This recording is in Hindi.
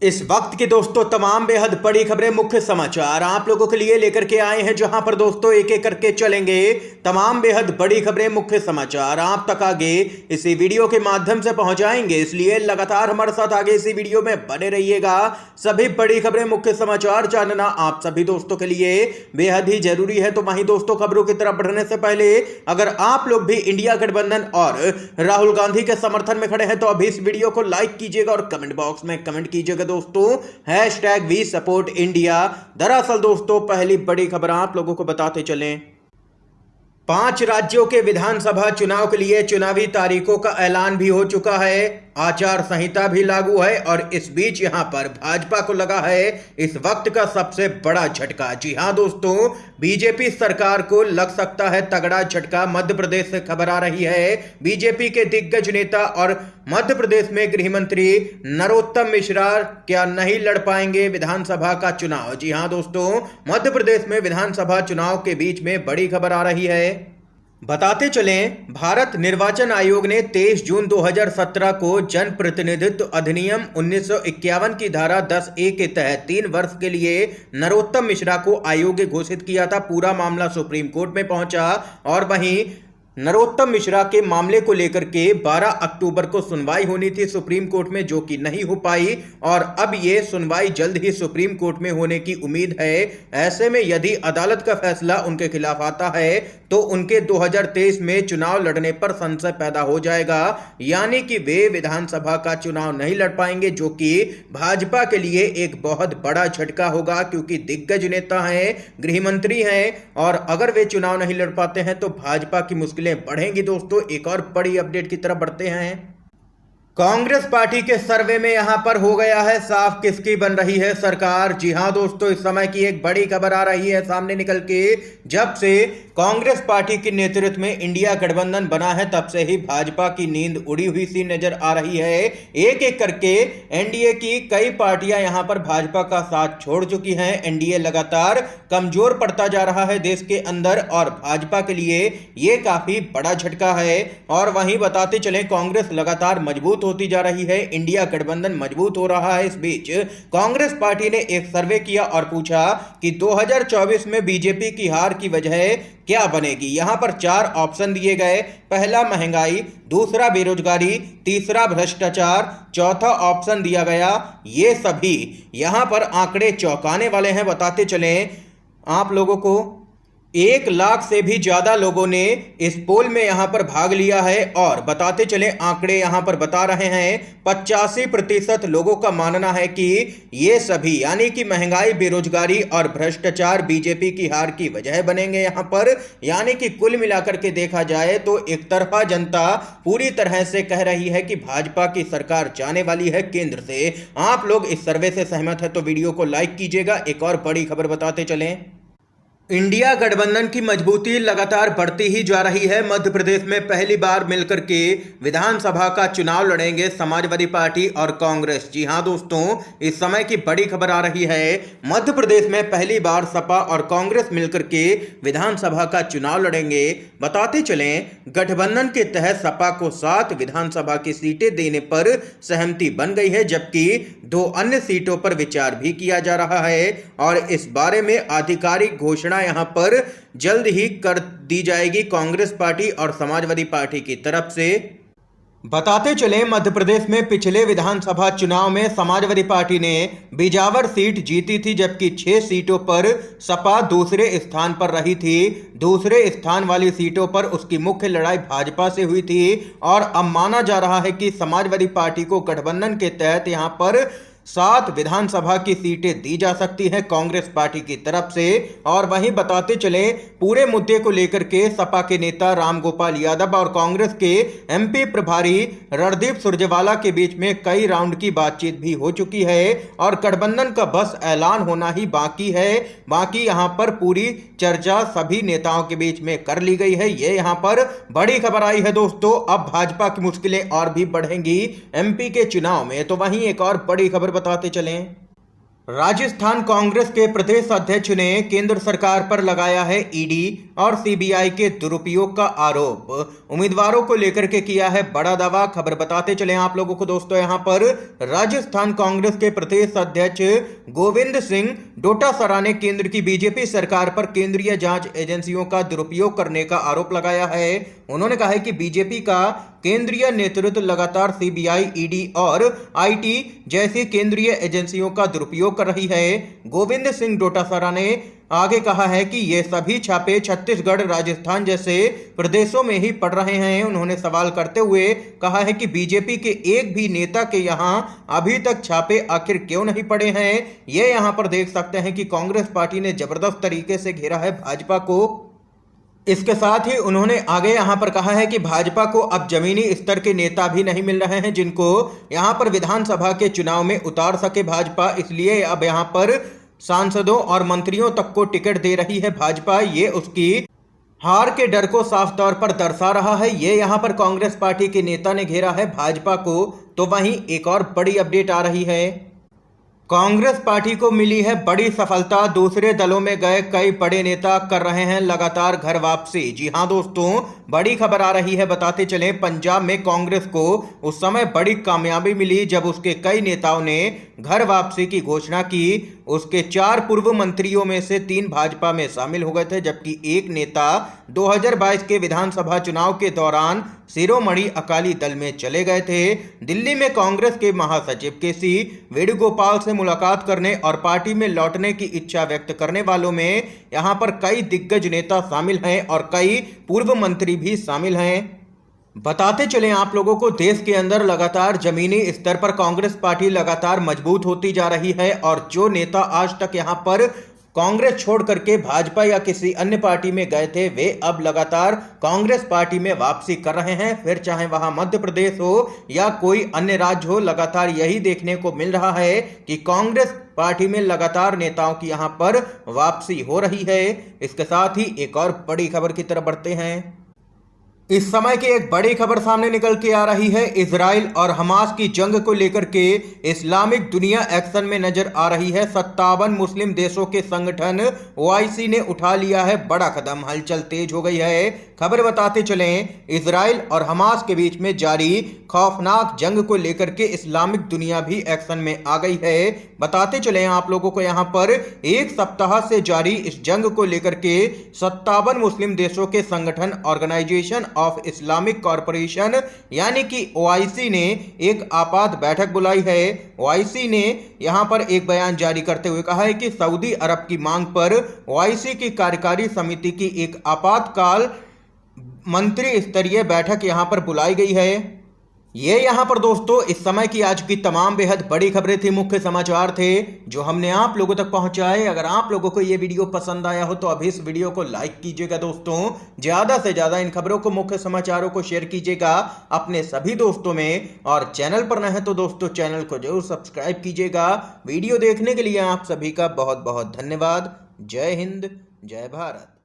इस वक्त के दोस्तों तमाम बेहद बड़ी खबरें, मुख्य समाचार आप लोगों के लिए लेकर के आए हैं, जहां पर दोस्तों एक एक करके चलेंगे। तमाम बेहद बड़ी खबरें, मुख्य समाचार आप तक आगे इसी वीडियो के माध्यम से पहुंचाएंगे, इसलिए लगातार हमारे साथ आगे इसी वीडियो में बने रहिएगा। सभी बड़ी खबरें, मुख्य समाचार जानना आप सभी दोस्तों के लिए बेहद ही जरूरी है। तो वहीं दोस्तों खबरों की तरफ बढ़ने से पहले अगर आप लोग भी इंडिया गठबंधन और राहुल गांधी के समर्थन में खड़े हैं तो अभी इस वीडियो को लाइक कीजिएगा और कमेंट बॉक्स में कमेंट कीजिएगा दोस्तों #वी सपोर्ट इंडिया। दरअसल दोस्तों पहली बड़ी खबर आप लोगों को बताते चलें, 5 राज्यों के विधानसभा चुनाव के लिए चुनावी तारीखों का ऐलान भी हो चुका है। आचार संहिता भी लागू है और इस बीच यहां पर भाजपा को लगा है इस वक्त का सबसे बड़ा झटका। जी हां दोस्तों, बीजेपी सरकार को लग सकता है तगड़ा झटका। मध्य प्रदेश से खबर आ रही है, बीजेपी के दिग्गज नेता और मध्य प्रदेश में गृह मंत्री नरोत्तम मिश्रा क्या नहीं लड़ पाएंगे विधानसभा का चुनाव। जी हां दोस्तों, मध्य प्रदेश में विधानसभा चुनाव के बीच में बड़ी खबर आ रही है। बताते चलें, भारत निर्वाचन आयोग ने 23 जून 2017 को जन प्रतिनिधित्व अधिनियम 1951 की धारा 10A के तहत 3 वर्ष के लिए नरोत्तम मिश्रा को अयोग्य घोषित किया था। पूरा मामला सुप्रीम कोर्ट में पहुंचा और वहीं नरोत्तम मिश्रा के मामले को लेकर के 12 अक्टूबर को सुनवाई होनी थी सुप्रीम कोर्ट में, जो कि नहीं हो पाई और अब ये सुनवाई जल्द ही सुप्रीम कोर्ट में होने की उम्मीद है। ऐसे में यदि अदालत का फैसला उनके खिलाफ आता है तो उनके 2023 में चुनाव लड़ने पर संशय पैदा हो जाएगा, यानी कि वे विधानसभा का चुनाव नहीं लड़ पाएंगे, जो कि भाजपा के लिए एक बहुत बड़ा झटका होगा, क्योंकि दिग्गज नेता हैं, गृह मंत्री हैं और अगर वे चुनाव नहीं लड़ पाते हैं तो भाजपा की मुश्किलें बढ़ेंगी। दोस्तों एक और बड़ी अपडेट की तरफ बढ़ते हैं। कांग्रेस पार्टी के सर्वे में यहां पर हो गया है साफ किसकी बन रही है सरकार। जी हां दोस्तों, इस समय की एक बड़ी खबर आ रही है सामने निकल के। जब से कांग्रेस पार्टी के नेतृत्व में इंडिया गठबंधन बना है तब से ही भाजपा की नींद उड़ी हुई सी नजर आ रही है। एक एक करके एनडीए की कई पार्टियां यहां पर भाजपा का साथ छोड़ चुकी हैं। एनडीए लगातार कमजोर पड़ता जा रहा है देश के अंदर और भाजपा के लिए यह काफी बड़ा झटका है। और वहीं बताते चलें, कांग्रेस लगातार मजबूत होती जा रही है, इंडिया गठबंधन मजबूत हो रहा है। इस बीच कांग्रेस पार्टी ने एक सर्वे किया और पूछा कि 2024 में बीजेपी की हार की वजह क्या बनेगी। यहां पर 4 ऑप्शन दिए गए। पहला महंगाई, दूसरा बेरोजगारी, तीसरा भ्रष्टाचार, चौथा ऑप्शन दिया गया ये सभी। यहां पर आंकड़े चौंकाने वाले हैं। बताते चलें आप लोगों को, 1 लाख से भी ज्यादा लोगों ने इस पोल में यहां पर भाग लिया है और बताते चले आंकड़े यहां पर बता रहे हैं 85% लोगों का मानना है कि ये सभी यानी कि महंगाई, बेरोजगारी और भ्रष्टाचार बीजेपी की हार की वजह बनेंगे यहां पर। यानी कि कुल मिलाकर के देखा जाए तो एक तरफा जनता पूरी तरह से कह रही है कि भाजपा की सरकार जाने वाली है केंद्र से। आप लोग इस सर्वे से सहमत है तो वीडियो को लाइक कीजिएगा। एक और बड़ी खबर बताते चलें, इंडिया गठबंधन की मजबूती लगातार बढ़ती ही जा रही है। मध्य प्रदेश में पहली बार मिलकर के विधानसभा का चुनाव लड़ेंगे समाजवादी पार्टी और कांग्रेस। जी हां दोस्तों, इस समय की बड़ी खबर आ रही है, मध्य प्रदेश में पहली बार सपा और कांग्रेस मिलकर के विधानसभा का चुनाव लड़ेंगे। बताते चलें, गठबंधन के तहत सपा को 7 विधानसभा की सीटें देने पर सहमति बन गई है, जबकि 2 अन्य सीटों पर विचार भी किया जा रहा है और इस बारे में आधिकारिक घोषणा यहां पर जल्द ही कर दी जाएगी कांग्रेस पार्टी और समाजवादी पार्टी की तरफ से। बताते चलें, मध्य प्रदेश में पिछले विधानसभा चुनाव में समाजवादी पार्टी ने बिजावर सीट जीती थी, जबकि 6 सीटों पर सपा दूसरे स्थान पर रही थी। दूसरे स्थान वाली सीटों पर उसकी मुख्य लड़ाई भाजपा से हुई थी और अब माना जा रहा है कि समाजवादी पार्टी को गठबंधन के तहत यहां पर 7 विधानसभा की सीटें दी जा सकती हैं कांग्रेस पार्टी की तरफ से। और वहीं बताते चले, पूरे मुद्दे को लेकर के सपा के नेता रामगोपाल यादव और कांग्रेस के एमपी प्रभारी रणदीप सुरजेवाला के बीच में कई राउंड की बातचीत भी हो चुकी है और गठबंधन का बस ऐलान होना ही बाकी है। बाकी यहां पर पूरी चर्चा सभी नेताओं के बीच में कर ली गई है। ये यहां पर बड़ी खबर आई है दोस्तों। अब भाजपा की मुश्किलें और भी बढ़ेंगी एमपी के चुनाव में। तो वहीं एक और बड़ी खबर बताते चलें, राजस्थान कांग्रेस के प्रदेश अध्यक्ष ने केंद्र सरकार पर लगाया है ईडी और सीबीआई के दुरुपयोग का आरोप। उम्मीदवारों को लेकर के किया है बड़ा दावा। खबर बताते चले आप लोगों को दोस्तों, यहां पर राजस्थान कांग्रेस के प्रदेश अध्यक्ष गोविंद सिंह डोटासरा ने केंद्र की बीजेपी सरकार पर केंद्रीय जांच एजेंसियों का दुरुपयोग करने का आरोप लगाया है। उन्होंने कहा है कि बीजेपी का केंद्रीय नेतृत्व लगातार सीबीआई, ईडी और आईटी जैसी केंद्रीय एजेंसियों का दुरुपयोग कर रही है। गोविंद सिंह डोटासरा ने आगे कहा है कि ये सभी छापे छत्तीसगढ़, राजस्थान जैसे प्रदेशों में ही पड़ रहे हैं। उन्होंने सवाल करते हुए कहा है कि बीजेपी के एक भी नेता के यहां अभी तक छापे आखिर क्यों नहीं पड़े हैं। ये यहां पर देख सकते हैं कि कांग्रेस पार्टी ने जबरदस्त तरीके से घेरा है भाजपा को। इसके साथ ही उन्होंने आगे यहां पर कहा है कि भाजपा को अब जमीनी स्तर के नेता भी नहीं मिल रहे हैं जिनको यहां पर विधानसभा के चुनाव में उतार सके भाजपा, इसलिए अब यहां पर सांसदों और मंत्रियों तक को टिकट दे रही है भाजपा। ये उसकी हार के डर को साफ तौर पर दर्शा रहा है। ये यहां पर कांग्रेस पार्टी के नेता ने घेरा है भाजपा को। तो वहीं एक और बड़ी अपडेट आ रही है, कांग्रेस पार्टी को मिली है बड़ी सफलता। दूसरे दलों में गए कई बड़े नेता कर रहे हैं लगातार घर वापसी। जी हां दोस्तों, बड़ी खबर आ रही है। बताते चलें, पंजाब में कांग्रेस को उस समय बड़ी कामयाबी मिली जब उसके कई नेताओं ने घर वापसी की घोषणा की। उसके 4 पूर्व मंत्रियों में से 3 भाजपा में शामिल हो गए थे, जबकि एक नेता 2022 के विधानसभा चुनाव के दौरान शिरोमणि अकाली दल में चले गए थे। दिल्ली में कांग्रेस के महासचिव केसी वेणुगोपाल से मुलाकात करने और पार्टी में लौटने की इच्छा व्यक्त करने वालों में यहां पर कई दिग्गज नेता शामिल हैं और कई पूर्व मंत्री भी शामिल हैं। बताते चलें आप लोगों को, देश के अंदर लगातार जमीनी स्तर पर कांग्रेस पार्टी लगातार मजबूत होती जा रही है और जो नेता आज तक यहां पर कांग्रेस छोड़ करके भाजपा या किसी अन्य पार्टी में गए थे, वे अब लगातार कांग्रेस पार्टी में वापसी कर रहे हैं। फिर चाहे वहां मध्य प्रदेश हो या कोई अन्य राज्य हो, लगातार यही देखने को मिल रहा है कि कांग्रेस पार्टी में लगातार नेताओं की यहां पर वापसी हो रही है। इसके साथ ही एक और बड़ी खबर की तरफ बढ़ते हैं। इस समय की एक बड़ी खबर सामने निकल के आ रही है। इजराइल और हमास की जंग को लेकर के इस्लामिक दुनिया एक्शन में नजर आ रही है। 57 मुस्लिम देशों के संगठन ओआईसी ने उठा लिया है बड़ा कदम। हलचल तेज हो गई है। खबर बताते चलें, इजराइल और हमास के बीच में जारी खौफनाक जंग को लेकर के इस्लामिक दुनिया भी एक्शन में आ गई है। बताते चलें आप लोगों को, यहां पर एक सप्ताह से जारी इस जंग को लेकर के 57 मुस्लिम देशों के संगठन ऑर्गेनाइजेशन ऑफ इस्लामिक कॉरपोरेशन यानी कि ओआईसी ने एक आपात बैठक बुलाई है। ओआईसी ने यहां पर एक बयान जारी करते हुए कहा है कि सऊदी अरब की मांग पर ओआईसी की कार्यकारी समिति की एक आपातकाल मंत्री स्तरीय बैठक यहां पर बुलाई गई है। ये यहां पर दोस्तों इस समय की आज की तमाम बेहद बड़ी खबरें थी, मुख्य समाचार थे जो हमने आप लोगों तक पहुंचाए। अगर आप लोगों को ये वीडियो पसंद आया हो तो अभी इस वीडियो को लाइक कीजिएगा दोस्तों। ज्यादा से ज्यादा इन खबरों को, मुख्य समाचारों को शेयर कीजिएगा अपने सभी दोस्तों में, और चैनल पर न है तो दोस्तों चैनल को जरूर सब्सक्राइब कीजिएगा। वीडियो देखने के लिए आप सभी का बहुत बहुत धन्यवाद। जय हिंद, जय भारत।